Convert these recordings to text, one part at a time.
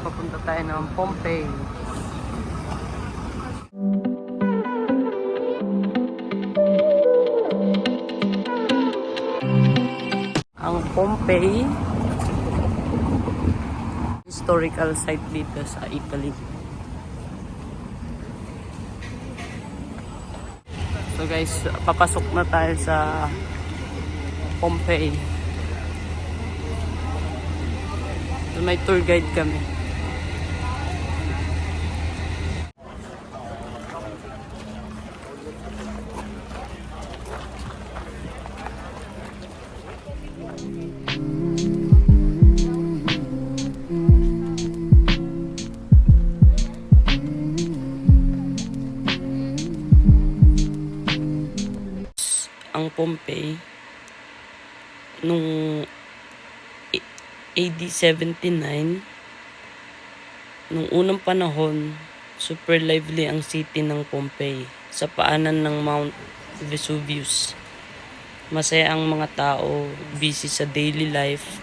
Papunta tayo ng Pompeii. Ang Pompeii, historical site dito sa Italy. So guys, papasok na tayo sa Pompeii. So may tour guide kami. Ang Pompeii nung AD 79, nung unang panahon, super lively ang city ng Pompeii sa paanan ng Mount Vesuvius. Masaya ang mga tao, busy sa daily life,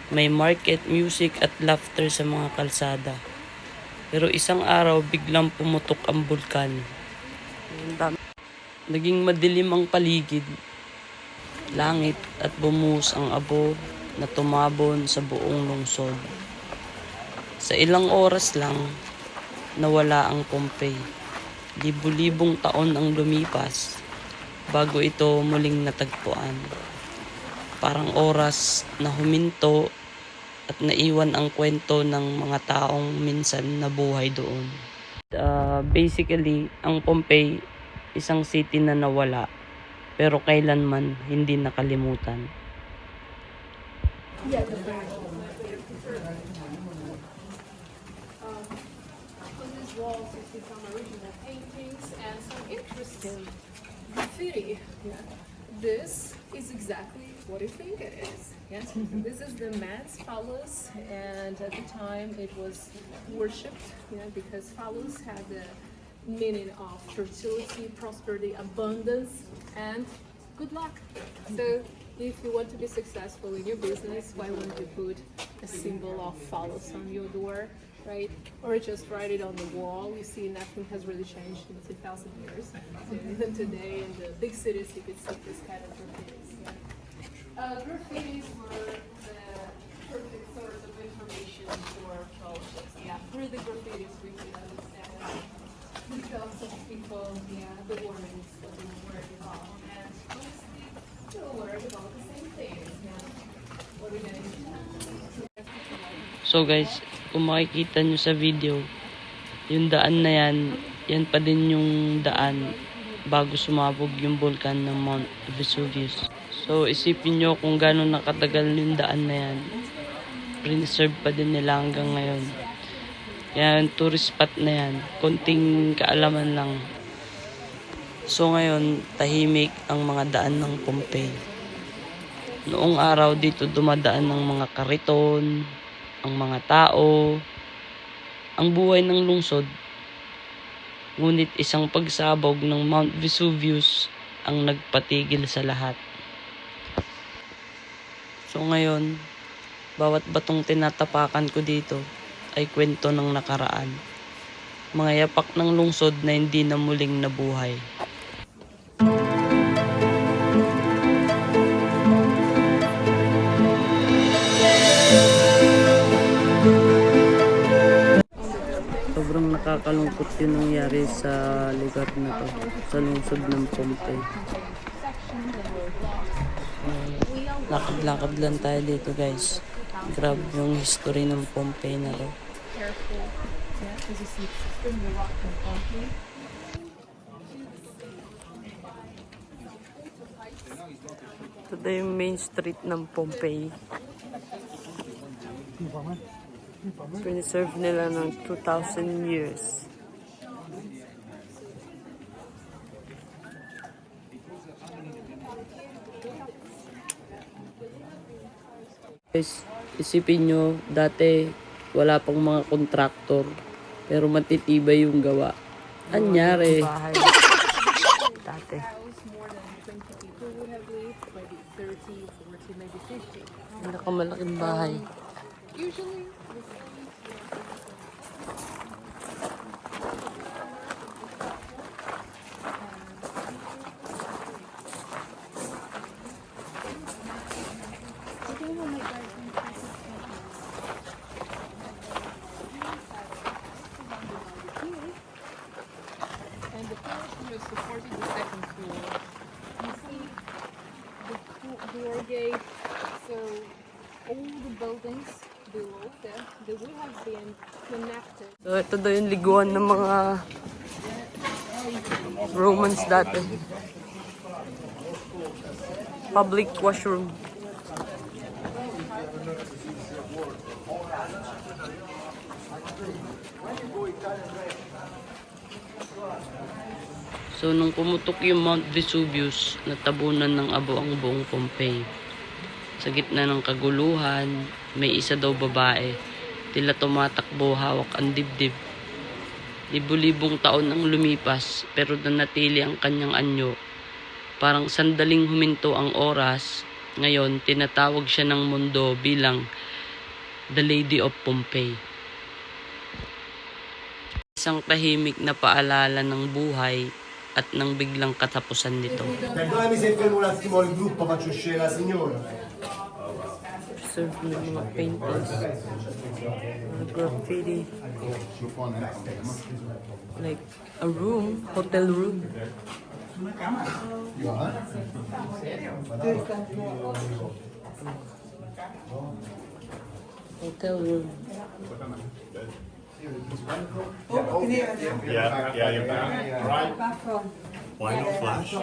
may market, music at laughter sa mga kalsada. Pero isang araw biglang pumutok ang bulkan. Naging madilim ang paligid, langit at bumuhos ang abo na tumabon sa buong lungsod. Sa ilang oras lang, nawala ang Pompeii. Libu-libong taon ang lumipas bago ito muling natagpuan. Parang oras na huminto at naiwan ang kwento ng mga taong minsan nabuhay doon. Basically, ang Pompeii, isang city na nawala pero kailanman hindi nakalimutan. On these walls you see some original paintings and some interesting graffiti. Yeah. This is exactly what you think it is. Yes, this is the man's phallus, and at the time it was worshipped, because phallus had the meaning of fertility, prosperity, abundance, and good luck. So if you want to be successful in your business, why wouldn't you put a symbol of phallus on your door, right? Or just write it on the wall. You see, nothing has really changed in 2,000 years. So even today in the big cities, you could see this kind of graffitis. Yeah. Graffitis were the perfect source of information for politics. Yeah, through the graffitis we can understand the jobs of people, the warnings that they were worried about, and honestly, they were worried about the same things. Yeah. What are we gonna do? So guys, kung makikita nyo sa video, yung daan na yan, yan pa din yung daan bago sumabog yung bulkan ng Mount Vesuvius. So isipin nyo kung gano'n nakatagal yung daan na yan. Preserve pa din nila hanggang ngayon. Yan, tourist spot na yan. Konting kaalaman lang. So ngayon, tahimik ang mga daan ng Pompeii. Noong araw dito dumadaan ng mga kariton, ang mga tao, ang buhay ng lungsod. Ngunit isang pagsabog ng Mount Vesuvius ang nagpatigil sa lahat. So ngayon, bawat batong tinatapakan ko dito ay kwento ng nakaraan. Mga yapak ng lungsod na hindi na muling nabuhay. Sobrang nakakalungkot yung nangyari sa lugar na to, sa lungsod ng Pompeii. Lakad-lakad lang tayo dito guys. Grabe yung history ng Pompeii na to. Ito yung main street ng Pompeii. Preserve nila ng 2,000 years. Guys, isipin nyo, dati wala pang mga kontraktor, pero matitibay yung gawa. Anyari? Dati. Pinakamalaking bahay. Usually, buildings below there, they would have been connected. So, ito daw yung liguan ng mga Romans dati. Public washroom. So, nung pumutok yung Mount Vesuvius, natabunan ng abo ang buong Pompeii. Sa gitna ng kaguluhan, may isa daw babae. Tila tumatakbo, hawak ang dibdib. Libu-libong taon ang lumipas, pero nanatili ang kanyang anyo. Parang sandaling huminto ang oras, ngayon tinatawag siya ng mundo bilang The Lady of Pompeii. Isang tahimik na paalala ng buhay at ng biglang katapusan nito. Perdonami se fermo un attimo il gruppo, faccio uscire la signora. Serve ng mga paintings, mga graffiti, like a room, hotel room. Hotel room. Yeah, you're back. Right. Why no flash?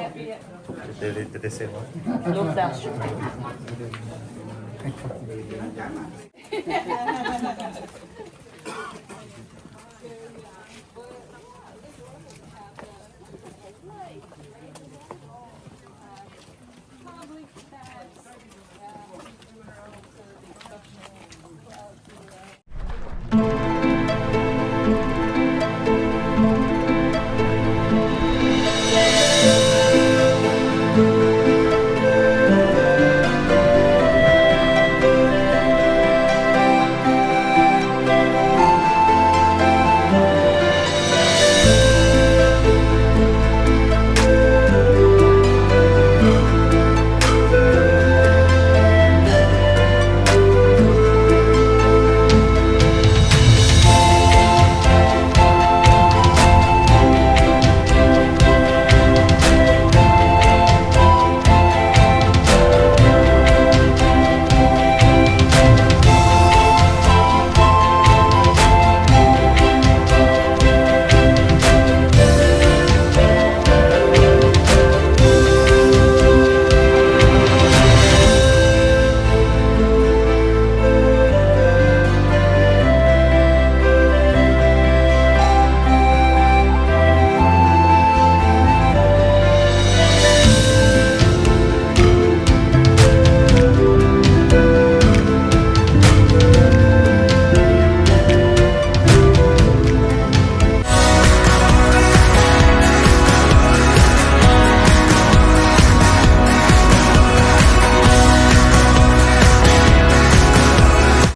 Did they say what? No flash.